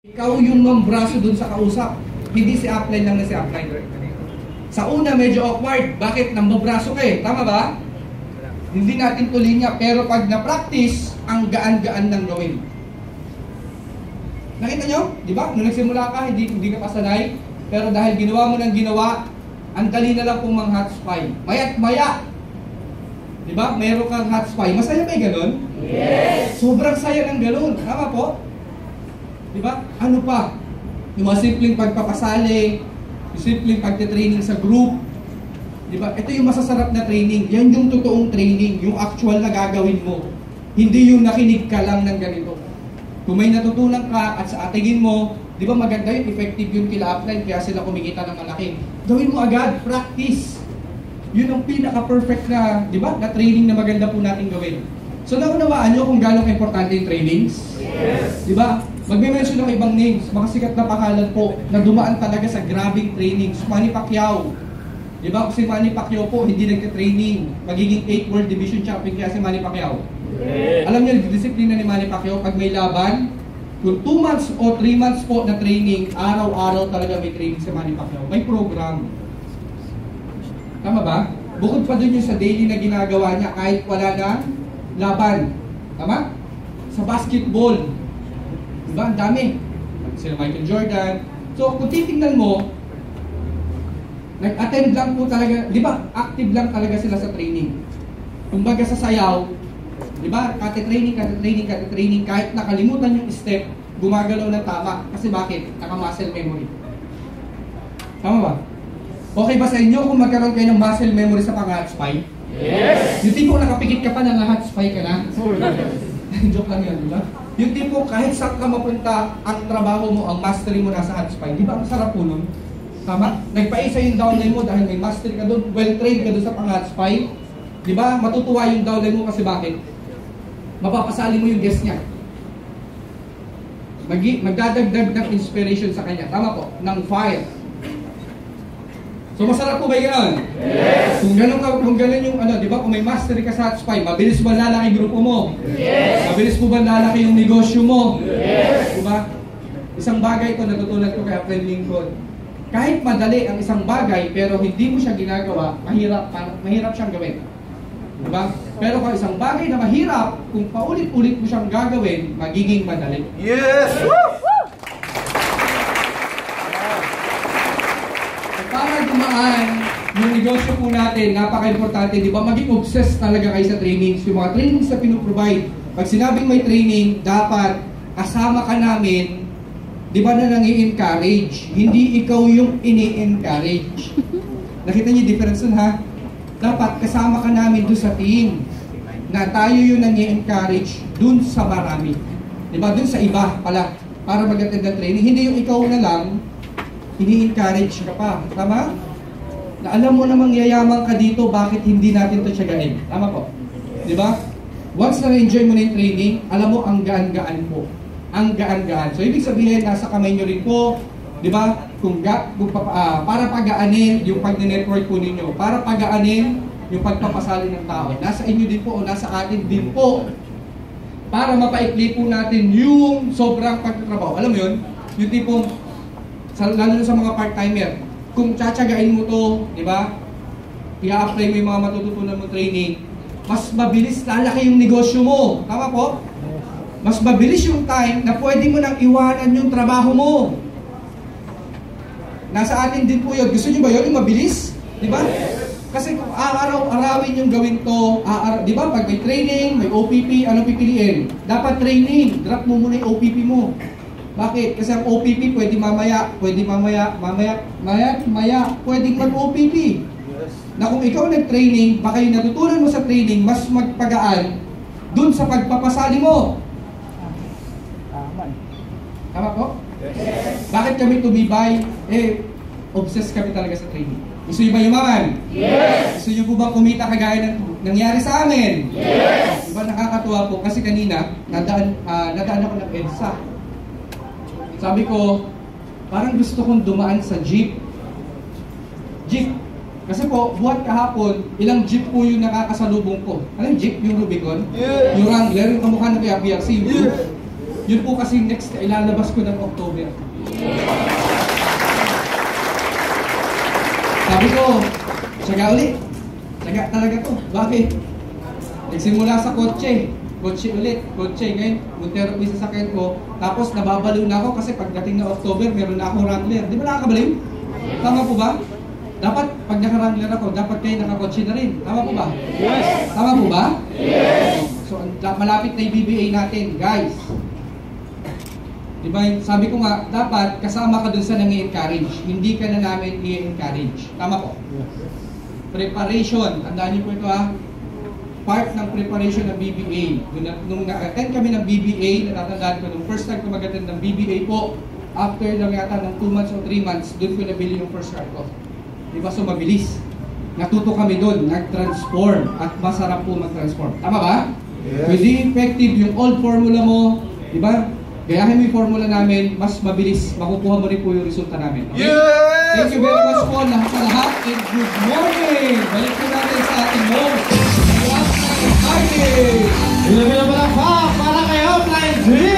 Ikaw yung mambraso dun sa kausap. Hindi si upline lang na si upline. Sa una, medyo awkward. Bakit? Nambabraso ka eh. Tama ba? Hindi natin tuloy niya. Pero pag na-practice, ang gaan-gaan ng gawin. Nakita nyo? Di ba? Nung nagsimula ka, hindi ka pasanay. Pero dahil ginawa mo ng ginawa, ang dali na lang pong mang hot spy. Maya't maya. Di ba? Meron kang hot spy. Masaya ba yung ganun? Yes! Sobrang saya ng ganun. Tama po? Di ba? Ano pa? Yung mga simpleng pagpapasali, yung simpleng pagtitraining sa group. Di ba? Ito yung masasarap na training. Yan yung totoong training. Yung actual na gagawin mo. Hindi yung nakinig ka lang ng ganito. Kung may natutunan ka at sa atingin mo, di ba maganda yun, effective yung kila upline, kaya sila kumikita ng malaki. Gawin mo agad, practice. Yun ang pinaka-perfect na, di ba, na training na maganda po natin gawin. So naunawaan nyo kung gano'ng importante yung trainings? Yes! Di ba? Magme-mention ako ibang names, mga sikat na pangalan po na dumaan talaga sa grabing trainings. Manny Pacquiao. Di ba? Si Manny Pacquiao po, hindi nagka-training. Magiging 8 World Division Champion kaya si Manny Pacquiao. Yes. Alam niyo, disiplina ni Manny Pacquiao, pag may laban, kung 2 months o 3 months po na training, araw-araw talaga may training si Manny Pacquiao. May program. Tama ba? Bukod pa dun yung sa daily na ginagawa niya kahit wala na laban. Tama? Sa basketball. Diba? Ang dami. Sila Michael Jordan. So, kung titignan mo, nag-attend lang po talaga, di ba? Active lang talaga sila sa training. Kumbaga sa sayaw, di ba? Kate-training, kahit nakalimutan yung step, gumagalaw ng tama. Kasi bakit? Naka-muscle memory. Tama ba? Okay ba sa inyo kung magkaroon kayo ng muscle memory sa pang-hot spy? Yes! Yung tipo nakapikit ka pa na hot spy ka na? Joke lang yun, di ba? Yung tipo kahit saan ka mapunta, ang trabaho mo, ang mastery mo nasa hot spy. Di ba ang sarap po nun? Tama? Nagpaisa yung downline mo dahil may mastery ka doon, well-trained ka doon sa pang-hot spy. Di ba? Matutuwa yung downline mo kasi bakit? Mapapasali mo yung guest niya. Magdadagdag ng inspiration sa kanya. Tama po? Ng fire. So masarap po ba yung gano'n? Yes! Kung gano'n yung ano, di ba? Kung may mastery ka sa hot spy, mabilis ba lalaki grupo mo? Yes! Mabilis po ba lalaki yung negosyo mo? Yes! Di ba? Isang bagay ito natutunan ko kay Upline Lincoln. Kahit madali ang isang bagay, pero hindi mo siya ginagawa, mahirap siyang gawin. Di ba? Pero kung isang bagay na mahirap, kung paulit-ulit mo siyang gagawin, magiging madali. Yes! Para dumaan yung negosyo po natin, napaka-importante, di ba? Maging obsessed talaga kayo sa trainings. Yung mga trainings na pinuprovide. Pag sinabing may training, dapat kasama ka namin, di ba na nang-i-encourage? Hindi ikaw yung ini-encourage. Nakita niyo yung difference nun, ha? Dapat kasama ka namin doon sa team. Na tayo yung nang-i-encourage doon sa marami. Di ba? Doon sa iba pala. Para mag-attend ng training. Hindi yung ikaw na lang, ini-encourage ka pa. Tama? Na alam mo namang yayaman ka dito, bakit hindi natin ito tiyagain? Tama po? Di ba? Once na na-enjoy mo na yung training, alam mo, ang gaan-gaan po. Ang gaan-gaan. So, ibig sabihin, nasa kamay nyo rin po, di ba? Para pagaanin yung pag-network po ninyo. Para pagaanin yung pagpapasali ng tao. Nasa inyo din po o nasa atin din po. Para mapaikli po natin yung sobrang pagtatrabaho. Alam mo yun? Yung tipong lalo na sa mga part-timer, kung tsatsagain mo to, di ba? I-apply mo yung mga matututunan mo training, mas mabilis lalaki yung negosyo mo. Tama po? Mas mabilis yung time na pwede mo nang iwanan yung trabaho mo. Nasa atin din po yun. Gusto nyo ba yun? Yung mabilis? Di ba? Kasi kung araw-arawin yung gawin to, di ba? Pag may training, may OPP, ano pipiliin? Dapat training. Drop mo muna yung OPP mo. Bakit? Kasi ang OPP pwede mamaya, pwedeng mag-OPP. Yes. Na kung ikaw nag-training, baka yung natutunan mo sa training, mas magpagaan dun sa pagpapasali mo. Tama po? Yes. Bakit kami tumibay? Obsessed kami talaga sa training. Gusto nyo ba yumaman? Yes! Gusto nyo po ba kumita kagaya ng nangyari sa amin? Yes! Diba nakakatuwa po? Kasi kanina, nadaan ako ng EDSA. Sabi ko, parang gusto kong dumaan sa jeep. Jeep. Kasi po, buhat kahapon, ilang jeep po yung nakakasalubong ko. Ano yung jeep? Yung Rubicon? Yeah. Yung Wrangler, yung kamukha ng kaya PRC. Yeah. Yun po kasi next na ilalabas ko ng October. Sabi ko, tsaga ulit. Tsaga talaga to. Bakit? Nagsimula sa kotse. Kotse ulit. Kotse. Ngayon, Montero po yung sasakyan ko. Tapos nababaliw na ako kasi pagdating na October, meron na akong Wrangler. Di ba nakakabaliw? Tama po ba? Dapat, pag naka-Wrangler ako, dapat kayo nakakotse na rin. Tama po ba? Yes! Tama po ba? Yes! So, malapit na yung BBA natin, guys. Diba, sabi ko nga, dapat kasama ka dun sa nang-i-encourage. Hindi ka na namin i-encourage. Tama po? Preparation. Tandaan niyo po ito ha. Part ng preparation ng BBA. Nung na-attend kami ng BBA, natatandaan ko, nung first time ko mag-attend ng BBA po, after lang yata ng 2 months o 3 months, dun ko nabili yung first car ko. Diba? So, mabilis. Natuto kami dun, nag-transform. At masarap po mag-transform. Tama ba? Yes. Pwede effective yung old formula mo. Diba? Gayahin mo yung formula namin, mas mabilis, makukuha mo rin po yung resulta namin. Okay? Yes! Thank you very much po lahat sa lahat and good morning! Balik po natin sa ating host, Upline Friday! Ilan na para kay Upline Dream!